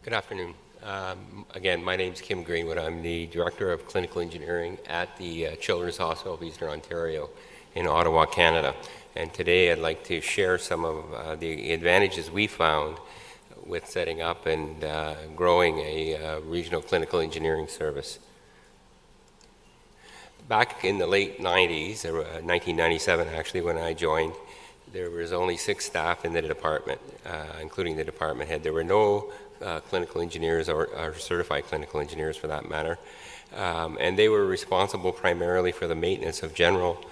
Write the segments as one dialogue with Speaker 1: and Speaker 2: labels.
Speaker 1: Good afternoon. Again, my name is Kim Greenwood. I'm the Director of Clinical Engineering at the Children's Hospital of Eastern Ontario in Ottawa, Canada. And today I'd like to share some of the advantages we found with setting up and growing a regional clinical engineering service. Back in the late 90s, 1997 actually, when I joined, there was only 6 staff in the department, including the department head. There were no clinical engineers or certified clinical engineers for that matter. And they were responsible primarily for the maintenance of general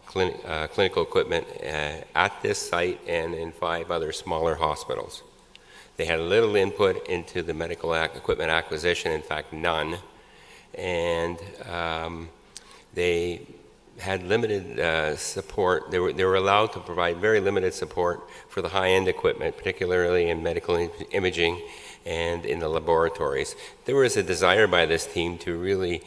Speaker 1: clinical equipment at this site and in 5 other smaller hospitals. They had little input into the medical equipment acquisition, in fact none. And they had limited support. They were allowed to provide very limited support for the high-end equipment, particularly in medical imaging and in the laboratories. There was a desire by this team to really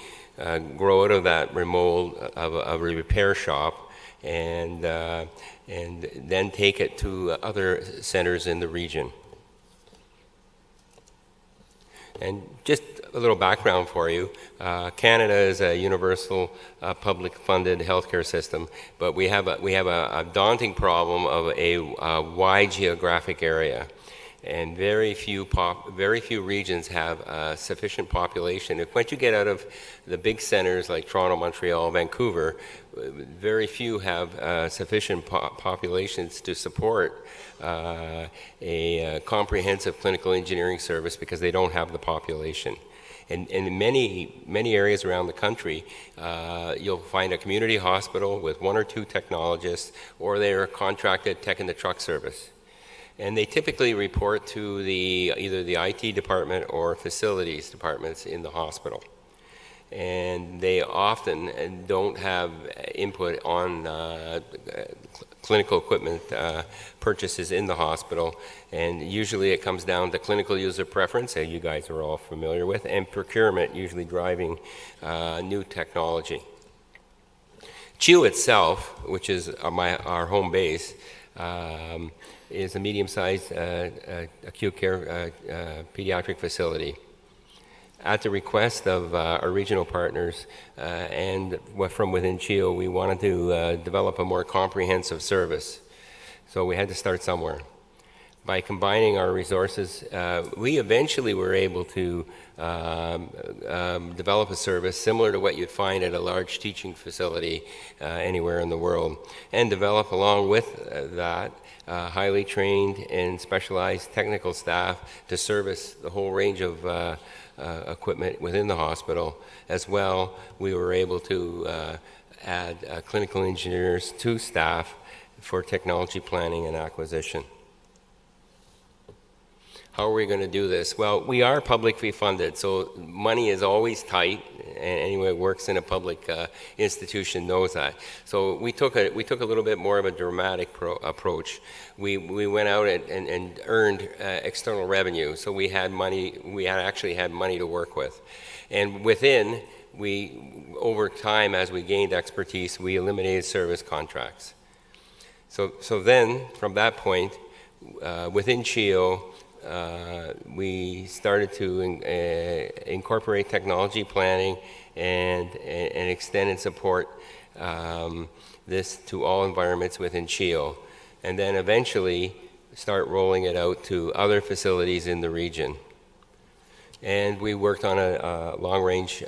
Speaker 1: grow out of that mold of a repair shop and then take it to other centers in the region. And just a little background for you. Canada is a universal public-funded healthcare system, but we have a daunting problem of a wide geographic area, and very few regions have sufficient population. Once you get out of the big centers like Toronto, Montreal, Vancouver, very few have sufficient populations to support a comprehensive clinical engineering service because they don't have the population. And in many areas around the country, you'll find a community hospital with 1 or 2 technologists, or they're a contracted tech in the truck service. And they typically report to either the IT department or facilities departments in the hospital. And they often don't have input on clinical equipment purchases in the hospital, and usually it comes down to clinical user preference, that you guys are all familiar with, and procurement, usually driving new technology. CHEO itself, which is our home base, is a medium-sized acute care pediatric facility. At the request of our regional partners and from within CHEO, we wanted to develop a more comprehensive service. So we had to start somewhere. By combining our resources, we eventually were able to develop a service similar to what you'd find at a large teaching facility anywhere in the world, and develop along with that highly trained and specialized technical staff to service the whole range of equipment within the hospital. As well, we were able to add clinical engineers to staff for technology planning and acquisition. How are we going to do this? Well, we are publicly funded, so money is always tight, and anyone who works in a public institution knows that. So we took a little bit more of a dramatic approach. We went out and earned external revenue, so we had money. We actually had money to work with, and over time, as we gained expertise, we eliminated service contracts. So then, from that point, within CHEO, we started to incorporate technology planning and extend and support this to all environments within CHEO, and then eventually start rolling it out to other facilities in the region. And we worked on a long-range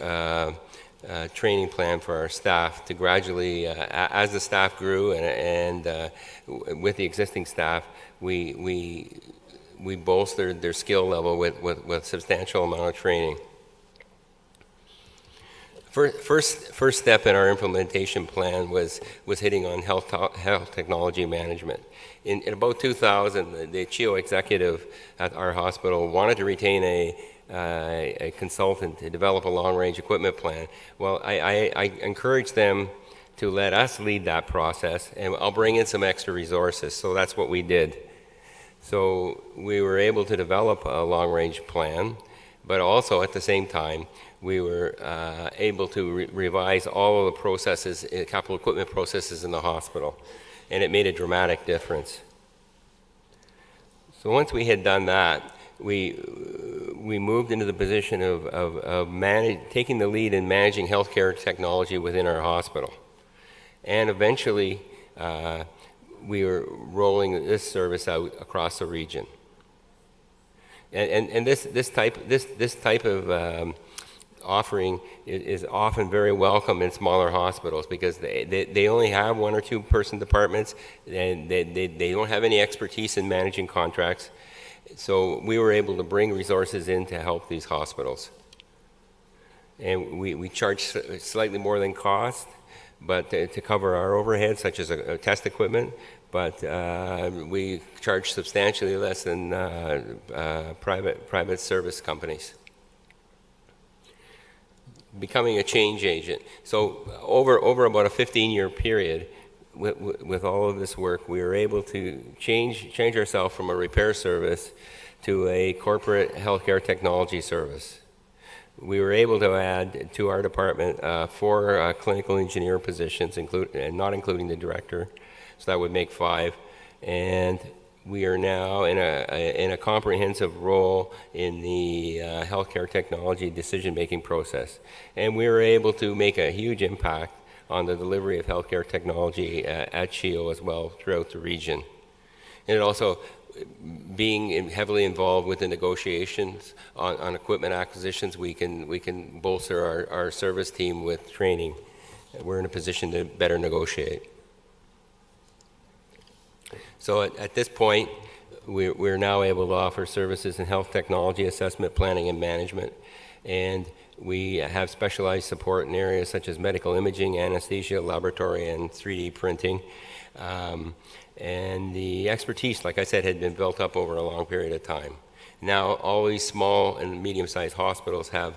Speaker 1: training plan for our staff to gradually, as the staff grew and with the existing staff, we bolstered their skill level with substantial amount of training. First step in our implementation plan was hitting on health technology management. In about 2000, the CHEO executive at our hospital wanted to retain a consultant to develop a long-range equipment plan. Well, I encouraged them to let us lead that process, and I'll bring in some extra resources. So that's what we did. So we were able to develop a long-range plan, but also at the same time, we were able to revise all of the processes, capital equipment processes in the hospital, and it made a dramatic difference. So once we had done that, we we moved into the position of taking the lead in managing healthcare technology within our hospital. And eventually, we were rolling this service out across the region. And this type of offering is often very welcome in smaller hospitals because they only have 1 or 2 person departments, and they don't have any expertise in managing contracts. So we were able to bring resources in to help these hospitals. And we charge slightly more than cost, but to cover our overhead, such as test equipment, but we charge substantially less than private service companies. Becoming a change agent. So over about a 15-year period, with all of this work, we were able to change ourselves from a repair service to a corporate healthcare technology service. We were able to add to our department 4 clinical engineer positions, not including the director, so that would make 5. And we are now in a comprehensive role in the healthcare technology decision-making process. And we were able to make a huge impact on the delivery of healthcare technology at CHEO as well throughout the region. And it also, being heavily involved with the negotiations on equipment acquisitions, we can bolster our service team with training. We're in a position to better negotiate. So at this point, we're now able to offer services in health technology assessment, planning, and management. And we have specialized support in areas such as medical imaging, anesthesia, laboratory, and 3D printing. And the expertise, like I said, had been built up over a long period of time. Now all these small and medium-sized hospitals have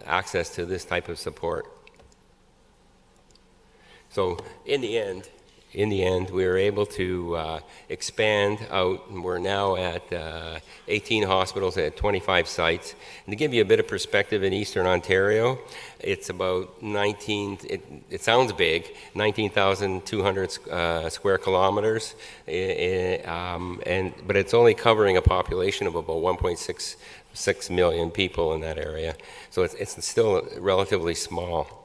Speaker 1: access to this type of support. So in the end, we were able to expand out, and we're now at 18 hospitals at 25 sites. And to give you a bit of perspective, in Eastern Ontario, it's about it sounds big, 19,200 square kilometers, but it's only covering a population of about 1.66 million people in that area. So it's still relatively small.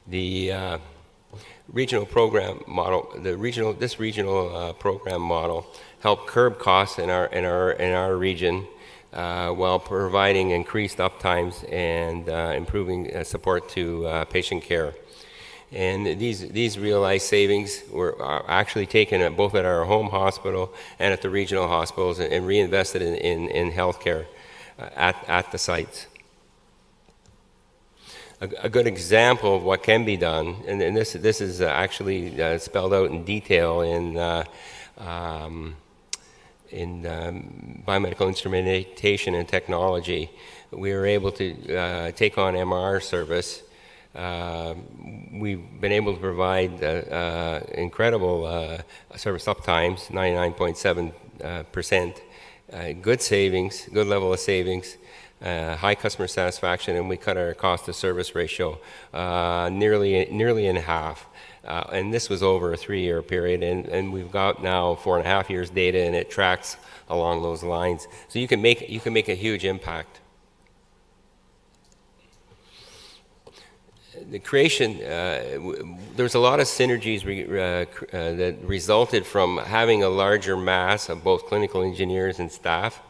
Speaker 1: The regional program model, this regional program model helped curb costs in our region while providing increased uptimes and improving support to patient care. And these realized savings are actually taken both at our home hospital and at the regional hospitals and reinvested in healthcare at the sites. A good example of what can be done, and this is actually spelled out in detail in biomedical instrumentation and technology. We were able to take on MR service. We've been able to provide incredible service uptimes, 99.7%, good savings, good level of savings. High customer satisfaction, and we cut our cost to service ratio nearly in half. And this was over a 3-year period, and we've got now 4.5 years data, and it tracks along those lines. So you can make a huge impact. The creation, there's a lot of synergies that resulted from having a larger mass of both clinical engineers and staff.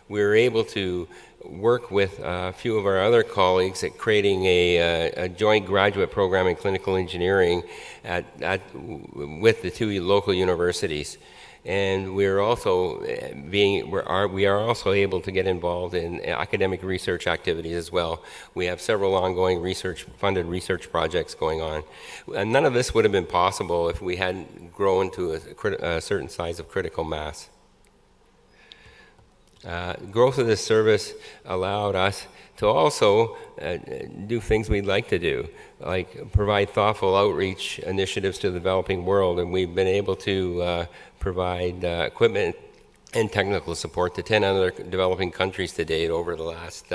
Speaker 1: We were able to work with a few of our other colleagues at creating a joint graduate program in clinical engineering with the 2 local universities. And we are also able to get involved in academic research activities as well. We have several ongoing funded research projects going on. And none of this would have been possible if we hadn't grown to a certain size of critical mass. Growth of this service allowed us to also do things we'd like to do, like provide thoughtful outreach initiatives to the developing world, and we've been able to provide equipment and technical support to 10 other developing countries to date over the last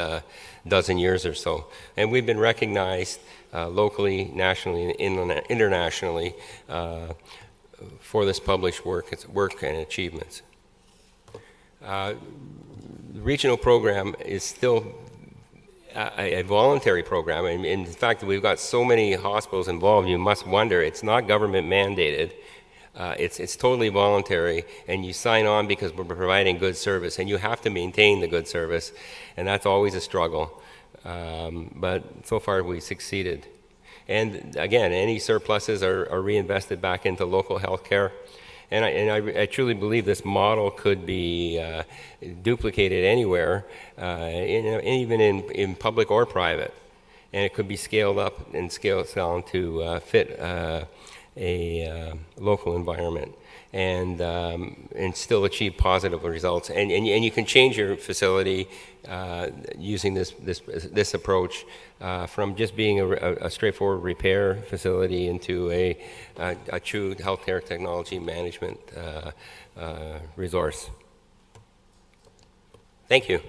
Speaker 1: dozen years or so. And we've been recognized locally, nationally, and internationally for this published work and achievements. The regional program is still a voluntary program. And in fact, we've got so many hospitals involved, you must wonder, it's not government mandated. It's totally voluntary, and you sign on because we're providing good service, and you have to maintain the good service, and that's always a struggle. But so far, we succeeded. And again, any surpluses are reinvested back into local health care. And I truly believe this model could be duplicated anywhere, even in public or private. And it could be scaled up and scaled down to fit a local environment and still achieve positive results. And you can change your facility using this approach from just being a straightforward repair facility into a true healthcare technology management resource. Thank you.